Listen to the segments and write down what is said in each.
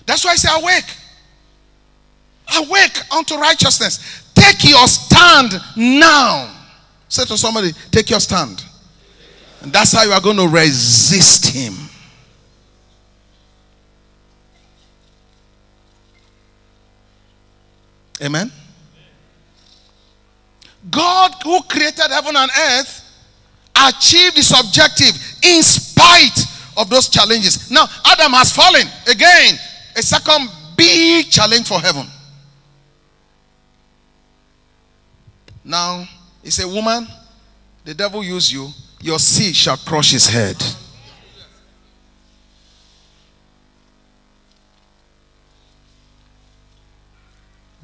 That's why I say awake. Awake unto righteousness. Take your stand now. Say to somebody, take your stand. And that's how you are going to resist him. Amen. God, who created heaven and earth, achieved his objective in spite of those challenges. Now, Adam has fallen. Again, a second big challenge for heaven. Now, he said, woman, the devil used you. Your seed shall crush his head.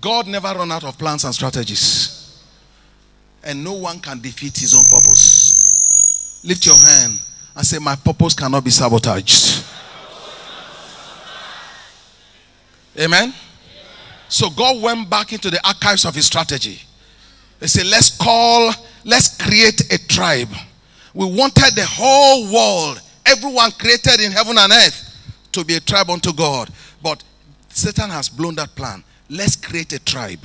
God never run out of plans and strategies. And no one can defeat his own purpose. Lift your hand and say, my purpose cannot be sabotaged. Amen? So God went back into the archives of his strategy. They said, let's create a tribe. We wanted the whole world, everyone created in heaven and earth, to be a tribe unto God. But Satan has blown that plan. Let's create a tribe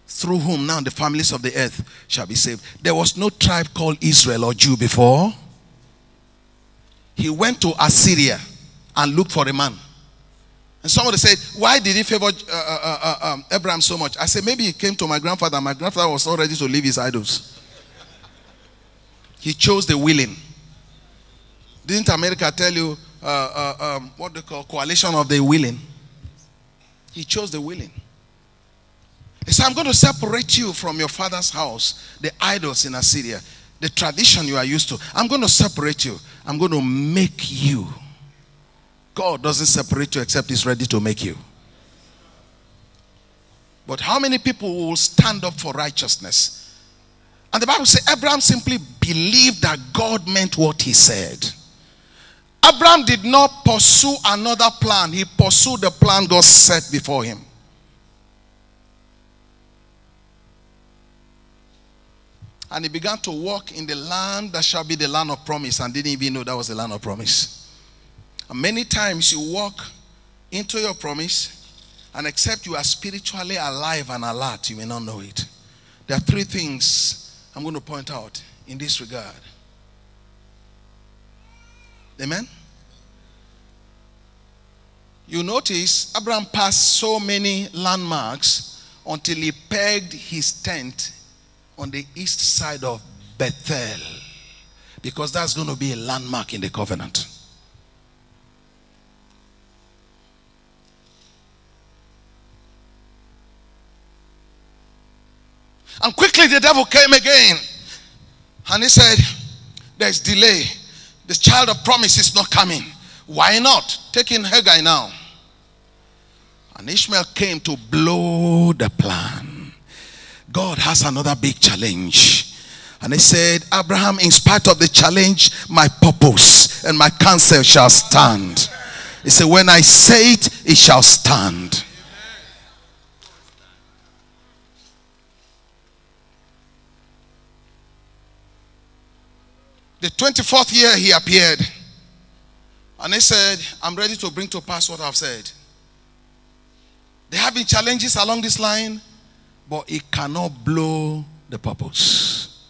through whom now the families of the earth shall be saved. There was no tribe called Israel or Jew before. He went to Assyria and looked for a man. And somebody said, why did he favor Abraham so much? I said, maybe he came to my grandfather. My grandfather was not ready to leave his idols. He chose the willing. Didn't America tell you what they call coalition of the willing? He chose the willing. He said, I'm going to separate you from your father's house, the idols in Assyria, the tradition you are used to. I'm going to separate you. I'm going to make you. God doesn't separate you except he's ready to make you. But how many people will stand up for righteousness? And the Bible says Abraham simply believed that God meant what he said. Abraham did not pursue another plan. He pursued the plan God set before him. And he began to walk in the land that shall be the land of promise, and didn't even know that was the land of promise. And many times you walk into your promise, and except you are spiritually alive and alert, you may not know it. There are three things I'm going to point out in this regard. Amen? You notice Abraham passed so many landmarks until he pegged his tent on the east side of Bethel, because that's going to be a landmark in the covenant. And quickly the devil came again, and he said, there's delay. The child of promise is not coming. Why not? Taking Hagar now. And Ishmael came to blow the plan. God has another big challenge. And he said, Abraham, in spite of the challenge, my purpose and my counsel shall stand. He said, when I say it, it shall stand. The 24th year he appeared. And he said, I'm ready to bring to pass what I've said. There have been challenges along this line, but it cannot blow the purpose.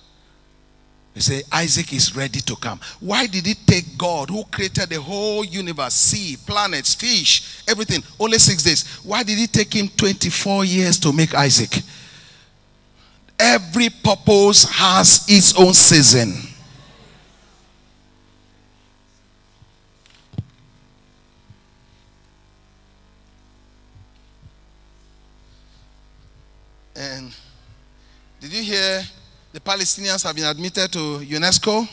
He said, Isaac is ready to come. Why did it take God, who created the whole universe, sea, planets, fish, everything, only 6 days? Why did it take him 24 years to make Isaac? Every purpose has its own season. And did you hear the Palestinians have been admitted to UNESCO?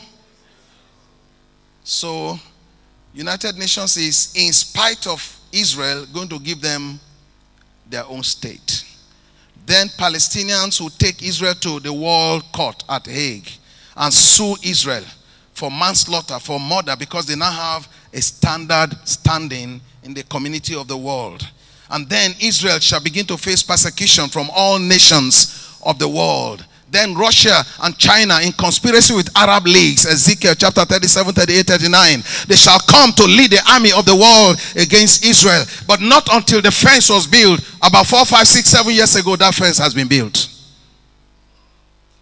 So United Nations is, in spite of Israel, going to give them their own state. Then Palestinians will take Israel to the World Court at Hague and sue Israel for manslaughter, for murder, because they now have a standard standing in the community of the world. And then Israel shall begin to face persecution from all nations of the world. Then Russia and China in conspiracy with Arab leagues. Ezekiel chapter 37, 38, 39. They shall come to lead the army of the world against Israel. But not until the fence was built. About 4, 5, 6, 7 years ago, that fence has been built.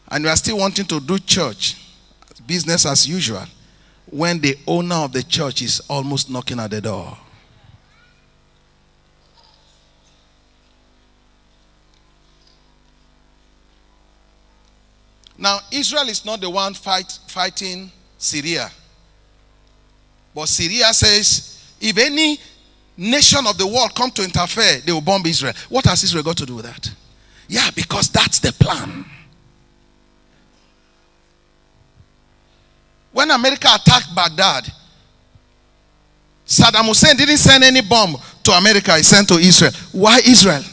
And we are still wanting to do church, business as usual, when the owner of the church is almost knocking at the door. Now, Israel is not the one fighting Syria. But Syria says, if any nation of the world come to interfere, they will bomb Israel. What has Israel got to do with that? Yeah, because that's the plan. When America attacked Baghdad, Saddam Hussein didn't send any bomb to America. He sent to Israel. Why Israel?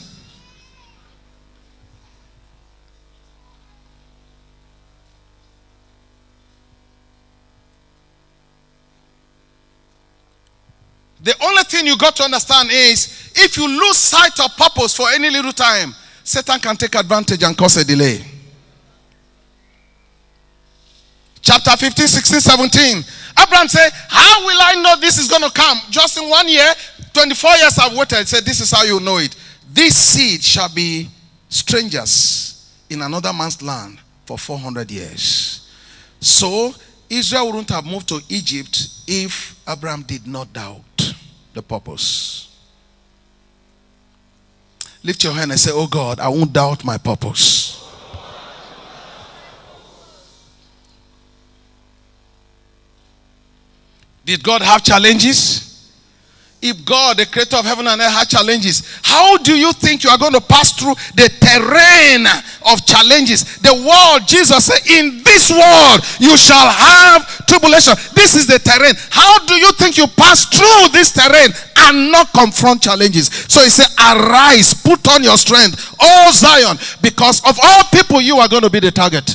The only thing you got to understand is, if you lose sight of purpose for any little time, Satan can take advantage and cause a delay. Chapter 15, 16, 17. Abraham said, how will I know this is going to come? Just in 1 year, 24 years I've waited. He said, this is how you know it. This seed shall be strangers in another man's land for 400 years. So, Israel wouldn't have moved to Egypt if Abraham did not doubt the purpose. Lift your hand and say, oh God, I won't doubt my purpose. Did God have challenges? If God, the creator of heaven and earth, had challenges, how do you think you are going to pass through the terrain of challenges? The world, Jesus said, in this world you shall have tribulation. This is the terrain. How do you think you pass through this terrain and not confront challenges? So he said, arise, put on your strength, O Zion, because of all people you are going to be the target.